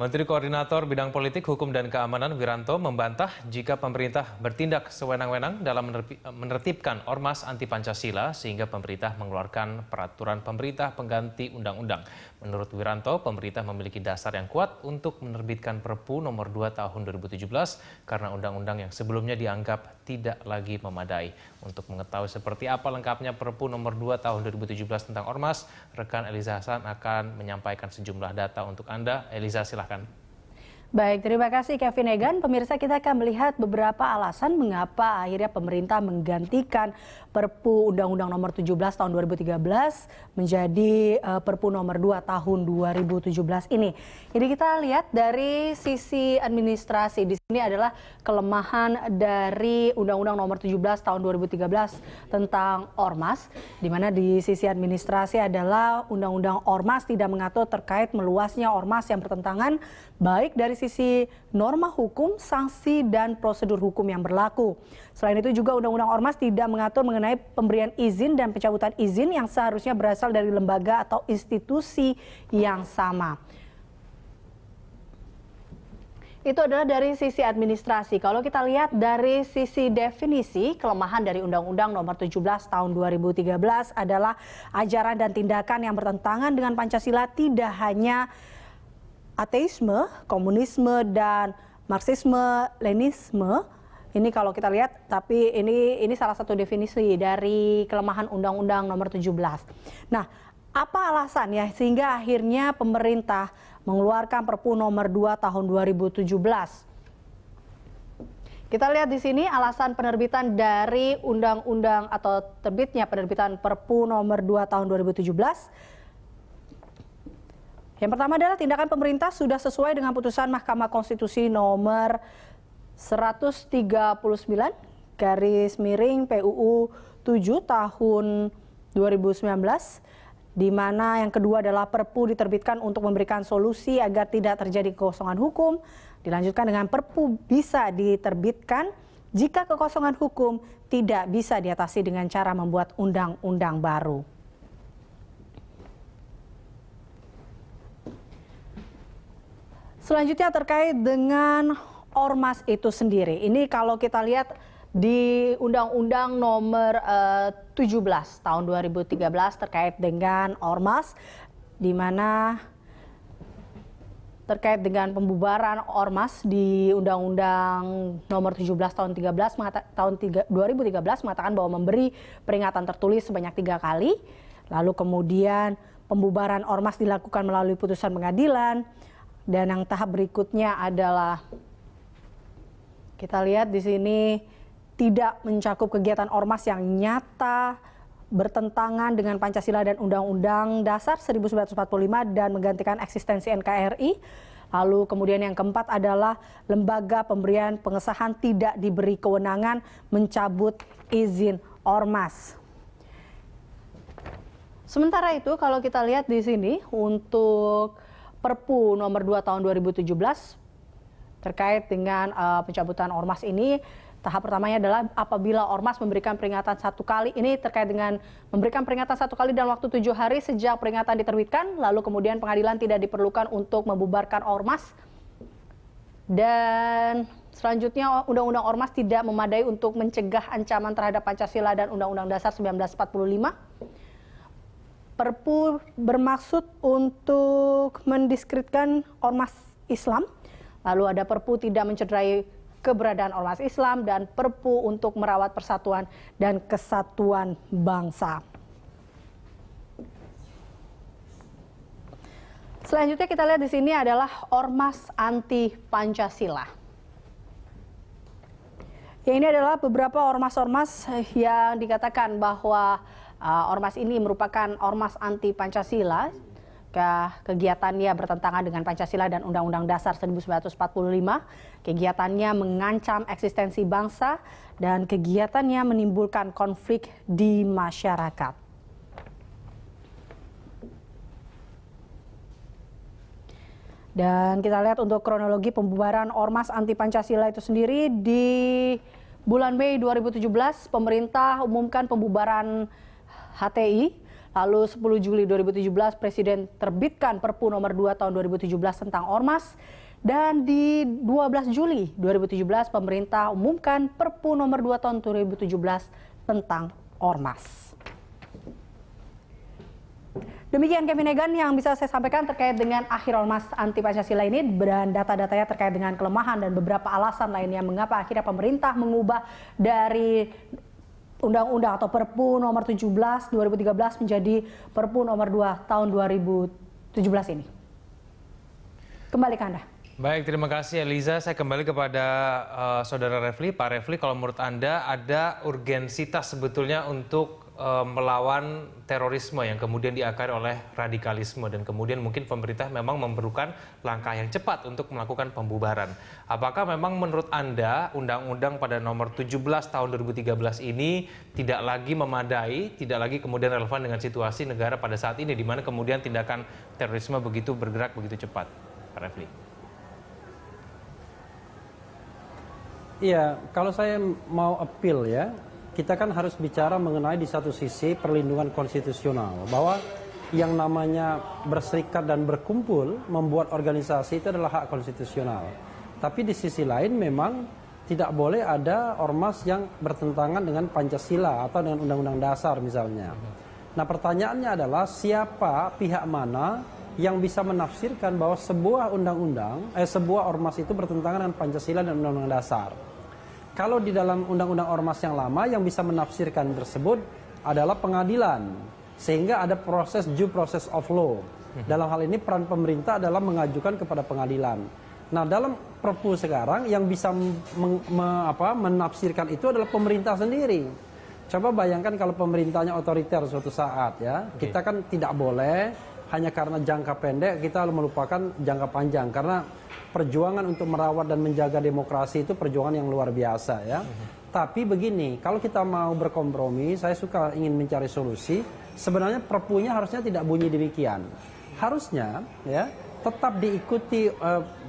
Menteri Koordinator Bidang Politik, Hukum, dan Keamanan Wiranto membantah jika pemerintah bertindak sewenang-wenang dalam menertibkan ormas anti-Pancasila sehingga pemerintah mengeluarkan peraturan pemerintah pengganti undang-undang. Menurut Wiranto, pemerintah memiliki dasar yang kuat untuk menerbitkan Perpu nomor 2 tahun 2017 karena undang-undang yang sebelumnya dianggap tidak lagi memadai. Untuk mengetahui seperti apa lengkapnya Perpu nomor 2 tahun 2017 tentang ormas, rekan Eliza Hasan akan menyampaikan sejumlah data untuk Anda. Eliza, silakan. Baik, terima kasih Kevin Egan. Pemirsa, kita akan melihat beberapa alasan mengapa akhirnya pemerintah menggantikan Perpu Undang-Undang Nomor 17 Tahun 2013 menjadi Perpu Nomor 2 Tahun 2017 ini. Jadi kita lihat dari sisi administrasi, di sini adalah kelemahan dari Undang-Undang Nomor 17 Tahun 2013 tentang ormas, di mana di sisi administrasi adalah Undang-Undang Ormas tidak mengatur terkait meluasnya ormas yang bertentangan baik dari sisi norma hukum, sanksi, dan prosedur hukum yang berlaku. Selain itu juga Undang-Undang Ormas tidak mengatur mengenai pemberian izin dan pencabutan izin yang seharusnya berasal dari lembaga atau institusi yang sama. Itu adalah dari sisi administrasi. Kalau kita lihat dari sisi definisi, kelemahan dari Undang-Undang Nomor 17 Tahun 2013 adalah ajaran dan tindakan yang bertentangan dengan Pancasila tidak hanya ateisme, komunisme, dan marxisme-leninisme. Ini kalau kita lihat, tapi ini salah satu definisi dari kelemahan Undang-Undang Nomor 17. Nah, apa alasannya sehingga akhirnya pemerintah mengeluarkan Perpu Nomor 2 Tahun 2017? Kita lihat di sini alasan penerbitan dari Undang-Undang atau terbitnya penerbitan Perpu Nomor 2 Tahun 2017. Yang pertama adalah tindakan pemerintah sudah sesuai dengan putusan Mahkamah Konstitusi nomor 139 garis miring PUU 7 tahun 2019, di mana yang kedua adalah Perpu diterbitkan untuk memberikan solusi agar tidak terjadi kekosongan hukum. Dilanjutkan dengan Perpu bisa diterbitkan jika kekosongan hukum tidak bisa diatasi dengan cara membuat undang-undang baru. Selanjutnya terkait dengan ormas itu sendiri. Ini kalau kita lihat di Undang-Undang Nomor 17 Tahun 2013 terkait dengan ormas, di mana terkait dengan pembubaran ormas di Undang-Undang Nomor 17 Tahun 2013 mengatakan bahwa memberi peringatan tertulis sebanyak 3 kali. Lalu kemudian pembubaran ormas dilakukan melalui putusan pengadilan. Dan yang tahap berikutnya adalah kita lihat di sini tidak mencakup kegiatan ormas yang nyata bertentangan dengan Pancasila dan Undang-Undang Dasar 1945 dan menggantikan eksistensi NKRI. Lalu kemudian yang keempat adalah lembaga pemberian pengesahan tidak diberi kewenangan mencabut izin ormas. Sementara itu kalau kita lihat di sini untuk Perpu Nomor 2 Tahun 2017 terkait dengan pencabutan ormas ini, tahap pertamanya adalah apabila ormas memberikan peringatan 1 kali, ini terkait dengan memberikan peringatan 1 kali dalam waktu 7 hari sejak peringatan diterbitkan, lalu kemudian pengadilan tidak diperlukan untuk membubarkan ormas. Dan selanjutnya Undang-Undang Ormas tidak memadai untuk mencegah ancaman terhadap Pancasila dan Undang-Undang Dasar 1945. Perpu bermaksud untuk mendiskreditkan ormas Islam. Lalu ada Perpu tidak mencederai keberadaan ormas Islam dan Perpu untuk merawat persatuan dan kesatuan bangsa. Selanjutnya kita lihat di sini adalah ormas anti Pancasila. Ya, ini adalah beberapa ormas-ormas yang dikatakan bahwa ormas ini merupakan ormas anti Pancasila. Kegiatannya bertentangan dengan Pancasila dan Undang-Undang Dasar 1945. Kegiatannya mengancam eksistensi bangsa dan kegiatannya menimbulkan konflik di masyarakat. Dan kita lihat untuk kronologi pembubaran ormas anti Pancasila itu sendiri di bulan Mei 2017 pemerintah umumkan pembubaran HTI. Lalu 10 Juli 2017 Presiden terbitkan Perpu nomor 2 tahun 2017 tentang Ormas. Dan di 12 Juli 2017 pemerintah umumkan Perpu nomor 2 tahun 2017 tentang Ormas. Demikian Kevin Egan yang bisa saya sampaikan terkait dengan akhir Ormas anti Pancasila ini, dan data-datanya terkait dengan kelemahan dan beberapa alasan lainnya mengapa akhirnya pemerintah mengubah dari Undang-Undang atau Perpu nomor 17 2013 menjadi Perpu nomor 2 tahun 2017 ini. Kembali ke Anda. Baik, terima kasih Eliza. Saya kembali kepada Saudara Refli. Pak Refli, kalau menurut Anda ada urgensitas sebetulnya untuk melawan terorisme yang kemudian diakari oleh radikalisme, dan kemudian mungkin pemerintah memang memerlukan langkah yang cepat untuk melakukan pembubaran. Apakah memang menurut Anda Undang-Undang pada nomor 17 tahun 2013 ini tidak lagi memadai, tidak lagi kemudian relevan dengan situasi negara pada saat ini, di mana kemudian tindakan terorisme begitu bergerak begitu cepat? Pak Refli. Iya, kalau saya mau appeal ya, kita kan harus bicara mengenai di satu sisi perlindungan konstitusional, bahwa yang namanya berserikat dan berkumpul membuat organisasi itu adalah hak konstitusional. Tapi di sisi lain memang tidak boleh ada ormas yang bertentangan dengan Pancasila atau dengan Undang-Undang Dasar misalnya. Nah, pertanyaannya adalah siapa, pihak mana yang bisa menafsirkan bahwa sebuah sebuah ormas itu bertentangan dengan Pancasila dan Undang-Undang Dasar. Kalau di dalam Undang-Undang Ormas yang lama, yang bisa menafsirkan tersebut adalah pengadilan, sehingga ada proses due process of law. Dalam hal ini peran pemerintah adalah mengajukan kepada pengadilan. Nah, dalam Perpu sekarang yang bisa menafsirkan itu adalah pemerintah sendiri. Coba bayangkan kalau pemerintahnya otoriter suatu saat ya, kita kan tidak boleh hanya karena jangka pendek kita melupakan jangka panjang, karena perjuangan untuk merawat dan menjaga demokrasi itu perjuangan yang luar biasa ya. Tapi begini, kalau kita mau berkompromi, saya suka ingin mencari solusi. Sebenarnya perpunya harusnya tidak bunyi demikian. Harusnya ya tetap diikuti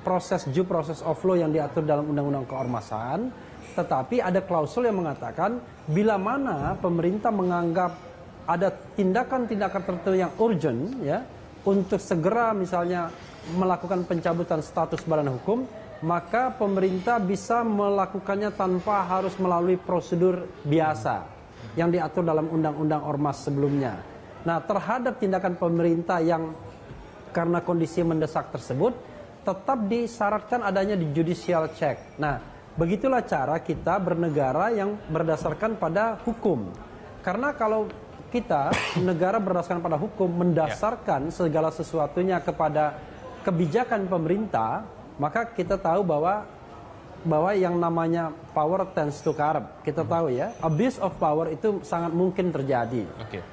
proses due process of law yang diatur dalam Undang-Undang Keormasan, tetapi ada klausul yang mengatakan bila mana pemerintah menganggap ada tindakan-tindakan tertentu yang urgent ya untuk segera misalnya melakukan pencabutan status badan hukum, maka pemerintah bisa melakukannya tanpa harus melalui prosedur biasa yang diatur dalam Undang-Undang Ormas sebelumnya. Nah, terhadap tindakan pemerintah yang karena kondisi mendesak tersebut, tetap disyaratkan adanya di judicial check. Nah, begitulah cara kita bernegara yang berdasarkan pada hukum. Karena kalau kita negara berdasarkan pada hukum, mendasarkan segala sesuatunya kepada kebijakan pemerintah, maka kita tahu bahwa yang namanya power tends to corrupt. Kita tahu ya, abuse of power itu sangat mungkin terjadi.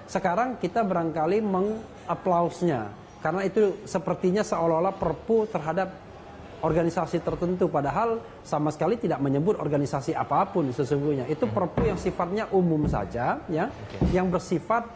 Sekarang kita barangkali mengapplausnya, karena itu sepertinya seolah-olah perpu terhadap organisasi tertentu, padahal sama sekali tidak menyebut organisasi apapun sesungguhnya. Itu perpu yang sifatnya umum saja ya, yang bersifat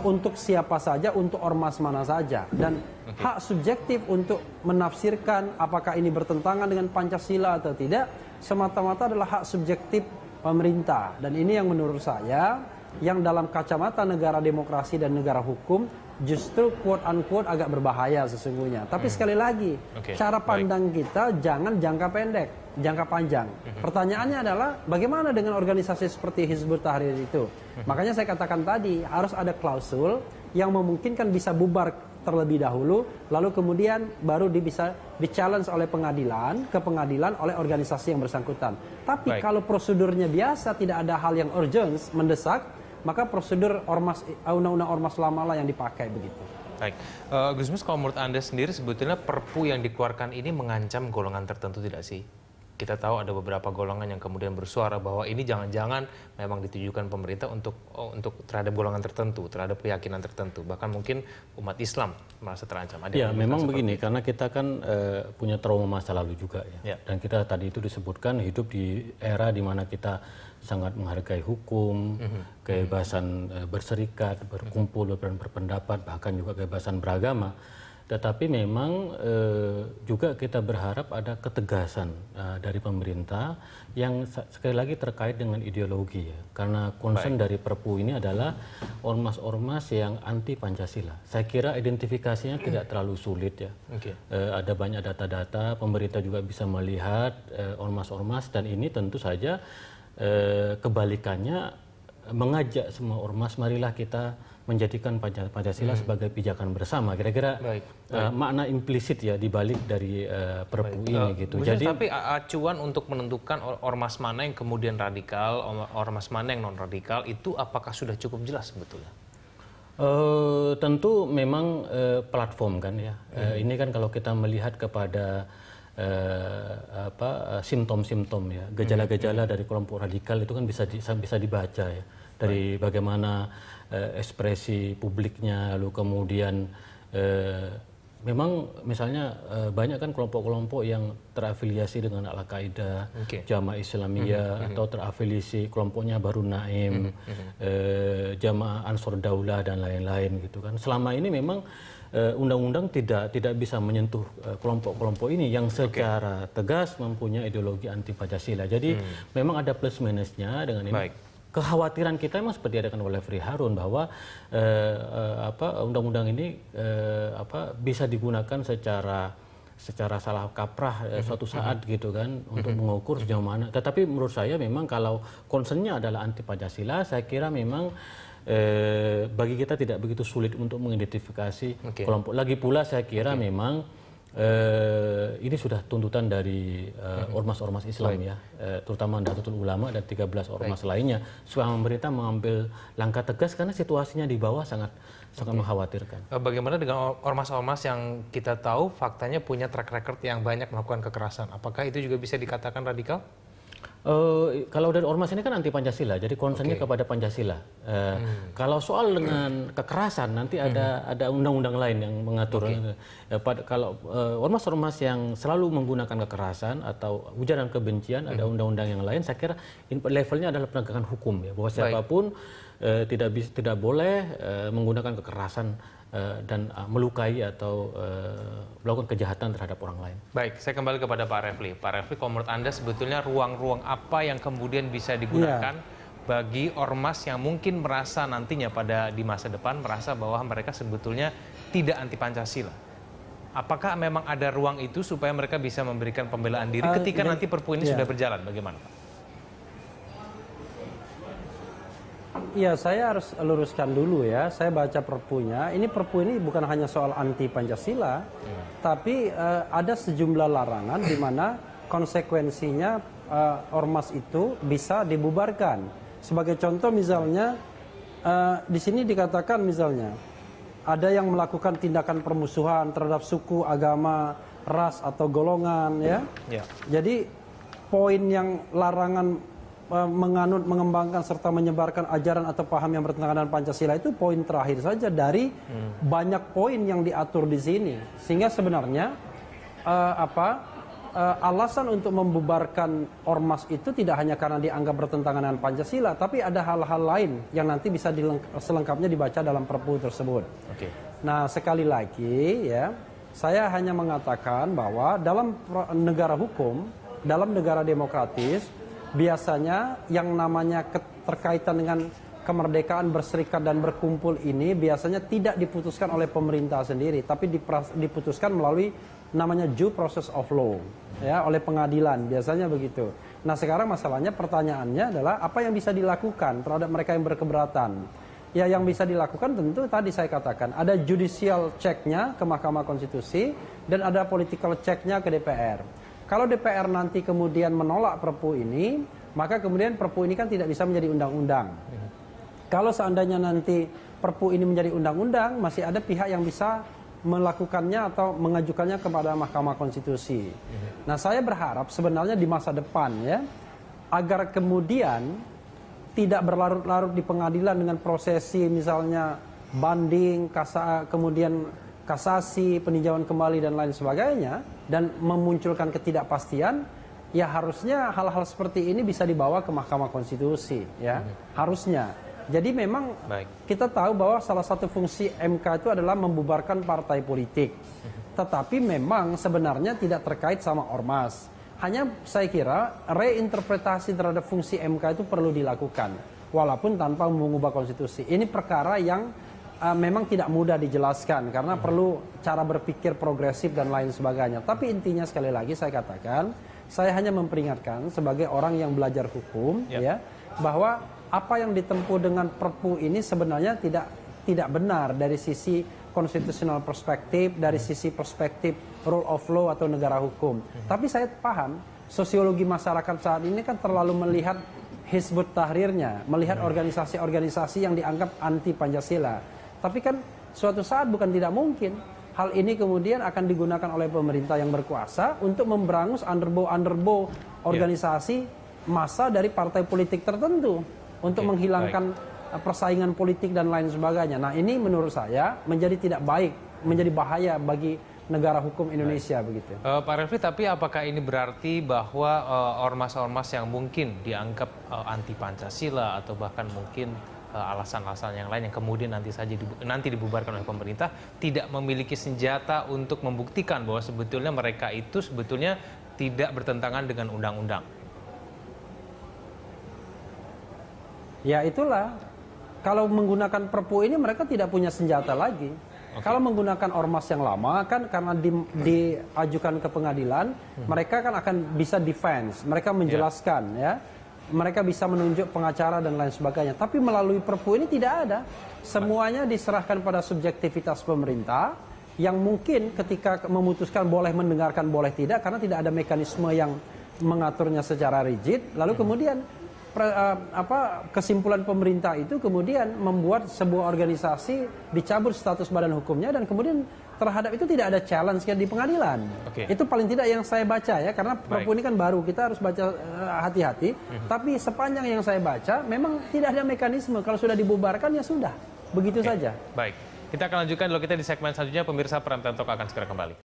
untuk siapa saja, untuk ormas mana saja, dan hak subjektif untuk menafsirkan apakah ini bertentangan dengan Pancasila atau tidak semata-mata adalah hak subjektif pemerintah. Dan ini yang menurut saya yang dalam kacamata negara demokrasi dan negara hukum justru quote unquote agak berbahaya sesungguhnya. Tapi sekali lagi, cara pandang kita jangan jangka pendek, jangka panjang. Pertanyaannya adalah bagaimana dengan organisasi seperti Hizbut Tahrir itu? Makanya saya katakan tadi harus ada klausul yang memungkinkan bisa bubar terlebih dahulu, lalu kemudian baru bisa di-challenge oleh pengadilan, ke pengadilan oleh organisasi yang bersangkutan. Tapi kalau prosedurnya biasa, tidak ada hal yang urgent, mendesak, maka prosedur undang-undang ormas lama lah yang dipakai begitu. Baik, Gusmus, kalau menurut Anda sendiri sebetulnya perpu yang dikeluarkan ini mengancam golongan tertentu tidak sih? Kita tahu ada beberapa golongan yang kemudian bersuara bahwa ini jangan-jangan memang ditujukan pemerintah untuk terhadap golongan tertentu, terhadap keyakinan tertentu, bahkan mungkin umat Islam merasa terancam. Ya, memang begini, karena kita kan punya trauma masa lalu juga ya. Dan kita tadi itu disebutkan hidup di era di mana kita sangat menghargai hukum, kebebasan berserikat, berkumpul, berpendapat, bahkan juga kebebasan beragama. Tetapi memang juga kita berharap ada ketegasan dari pemerintah yang sekali lagi terkait dengan ideologi ya. Karena concern dari Perpu ini adalah ormas-ormas yang anti Pancasila. Saya kira identifikasinya tidak terlalu sulit ya. Ada banyak data-data, pemerintah juga bisa melihat ormas-ormas, dan ini tentu saja kebalikannya mengajak semua ormas, marilah kita menjadikan Pancasila sebagai pijakan bersama. Kira-kira makna implisit ya dibalik dari Perpu ini gitu. Jadi tapi acuan untuk menentukan ormas mana yang kemudian radikal, ormas mana yang non radikal itu apakah sudah cukup jelas sebetulnya? Tentu memang platform kan ya. Ini kan kalau kita melihat kepada simptom-simptom ya, gejala-gejala dari kelompok radikal itu kan bisa dibaca ya dari bagaimana ekspresi publiknya, lalu kemudian memang misalnya banyak kan kelompok-kelompok yang terafiliasi dengan Al-Qaeda, Jamaah Islamiyah, atau terafiliasi kelompoknya Baru Naim, Jamaah Ansor Daulah dan lain-lain gitu kan. Selama ini memang undang-undang tidak bisa menyentuh kelompok-kelompok ini yang secara tegas mempunyai ideologi anti Pancasila. Jadi memang ada plus minusnya dengan ini. Kekhawatiran kita memang seperti adakan oleh Refli Harun bahwa undang-undang ini bisa digunakan secara salah kaprah suatu saat gitu kan untuk mengukur sejauh mana. Tetapi menurut saya memang kalau concernnya adalah anti Pancasila, saya kira memang bagi kita tidak begitu sulit untuk mengidentifikasi kelompok. Lagi pula saya kira memang ini sudah tuntutan dari ormas-ormas Islam ya, terutama Nahdlatul Ulama dan 13 ormas lainnya. Supaya pemerintah mengambil langkah tegas karena situasinya di bawah sangat mengkhawatirkan. Bagaimana dengan ormas-ormas yang kita tahu faktanya punya track record yang banyak melakukan kekerasan? Apakah itu juga bisa dikatakan radikal? Kalau dari ormas ini kan anti Pancasila, jadi concernnya kepada Pancasila. Kalau soal dengan kekerasan nanti ada undang-undang lain yang mengatur. Kalau ormas-ormas yang selalu menggunakan kekerasan atau ujaran kebencian, ada undang-undang yang lain. Saya kira levelnya adalah penegakan hukum ya, bahwa siapapun tidak boleh menggunakan kekerasan dan melukai atau melakukan kejahatan terhadap orang lain. Baik, saya kembali kepada Pak Refli. Pak Refli, kalau menurut Anda sebetulnya ruang-ruang apa yang kemudian bisa digunakan bagi ormas yang mungkin merasa nantinya di masa depan merasa bahwa mereka sebetulnya tidak anti Pancasila? Apakah memang ada ruang itu supaya mereka bisa memberikan pembelaan diri ketika nanti Perpu ini sudah berjalan? Bagaimana, Pak? Iya, saya harus luruskan dulu ya. Saya baca Perpunya. Perpu ini bukan hanya soal anti Pancasila, tapi ada sejumlah larangan di mana konsekuensinya ormas itu bisa dibubarkan. Sebagai contoh misalnya di sini dikatakan misalnya ada yang melakukan tindakan permusuhan terhadap suku, agama, ras atau golongan ya. Jadi poin yang larangan menganut, mengembangkan serta menyebarkan ajaran atau paham yang bertentangan dengan Pancasila itu poin terakhir saja dari banyak poin yang diatur di sini. Sehingga sebenarnya alasan untuk membubarkan ormas itu tidak hanya karena dianggap bertentangan dengan Pancasila, tapi ada hal-hal lain yang nanti bisa selengkapnya dibaca dalam Perpu tersebut. Nah, sekali lagi ya, saya hanya mengatakan bahwa dalam negara hukum, dalam negara demokratis, biasanya yang namanya keterkaitan dengan kemerdekaan berserikat dan berkumpul ini biasanya tidak diputuskan oleh pemerintah sendiri, tapi diputuskan melalui namanya due process of law ya, oleh pengadilan, biasanya begitu. Nah, sekarang masalahnya, pertanyaannya adalah apa yang bisa dilakukan terhadap mereka yang berkeberatan. Ya, yang bisa dilakukan tentu tadi saya katakan ada judicial check-nya ke Mahkamah Konstitusi dan ada political check-nya ke DPR. Kalau DPR nanti kemudian menolak Perpu ini, maka kemudian Perpu ini kan tidak bisa menjadi undang-undang. Kalau seandainya nanti Perpu ini menjadi undang-undang, masih ada pihak yang bisa melakukannya atau mengajukannya kepada Mahkamah Konstitusi. Nah, saya berharap sebenarnya di masa depan ya, agar kemudian tidak berlarut-larut di pengadilan dengan prosesi misalnya banding, kemudian kasasi, peninjauan kembali dan lain sebagainya, dan memunculkan ketidakpastian, ya harusnya hal-hal seperti ini bisa dibawa ke Mahkamah Konstitusi ya, harusnya. Jadi memang kita tahu bahwa salah satu fungsi MK itu adalah membubarkan partai politik. Tetapi memang sebenarnya tidak terkait sama ormas. Hanya saya kira reinterpretasi terhadap fungsi MK itu perlu dilakukan. Walaupun tanpa mengubah konstitusi. Ini perkara yang memang tidak mudah dijelaskan karena perlu cara berpikir progresif dan lain sebagainya. Tapi intinya sekali lagi saya katakan, saya hanya memperingatkan sebagai orang yang belajar hukum ya, bahwa apa yang ditempuh dengan Perpu ini sebenarnya tidak benar dari sisi konstitusional perspektif, dari sisi perspektif rule of law atau negara hukum. Tapi saya paham sosiologi masyarakat saat ini kan terlalu melihat Hizbut Tahrirnya, melihat organisasi-organisasi yang dianggap anti Pancasila. Tapi kan suatu saat bukan tidak mungkin hal ini kemudian akan digunakan oleh pemerintah yang berkuasa untuk memberangus underbow organisasi massa dari partai politik tertentu untuk menghilangkan persaingan politik dan lain sebagainya. Nah, ini menurut saya menjadi tidak baik, menjadi bahaya bagi negara hukum Indonesia begitu. Pak Refli, tapi apakah ini berarti bahwa ormas-ormas yang mungkin dianggap anti Pancasila atau bahkan mungkin alasan-alasan yang lain yang kemudian nanti dibubarkan oleh pemerintah tidak memiliki senjata untuk membuktikan bahwa sebetulnya mereka itu sebetulnya tidak bertentangan dengan undang-undang? Ya itulah, kalau menggunakan Perpu ini mereka tidak punya senjata lagi. Kalau menggunakan ormas yang lama kan karena diajukan ke pengadilan, mereka kan akan bisa defense, mereka menjelaskan ya, mereka bisa menunjuk pengacara dan lain sebagainya. Tapi melalui Perpu ini tidak ada, semuanya diserahkan pada subjektivitas pemerintah yang mungkin ketika memutuskan boleh mendengarkan boleh tidak karena tidak ada mekanisme yang mengaturnya secara rigid, lalu kemudian kesimpulan pemerintah itu kemudian membuat sebuah organisasi dicabut status badan hukumnya dan kemudian terhadap itu tidak ada challenge di pengadilan. Itu paling tidak yang saya baca ya, karena Perpu ini kan baru, kita harus baca hati-hati. Tapi sepanjang yang saya baca memang tidak ada mekanisme, kalau sudah dibubarkan ya sudah, begitu saja. Baik, kita akan lanjutkan dulu kita di segmen selanjutnya. Pemirsa, Prime Time Talk akan segera kembali.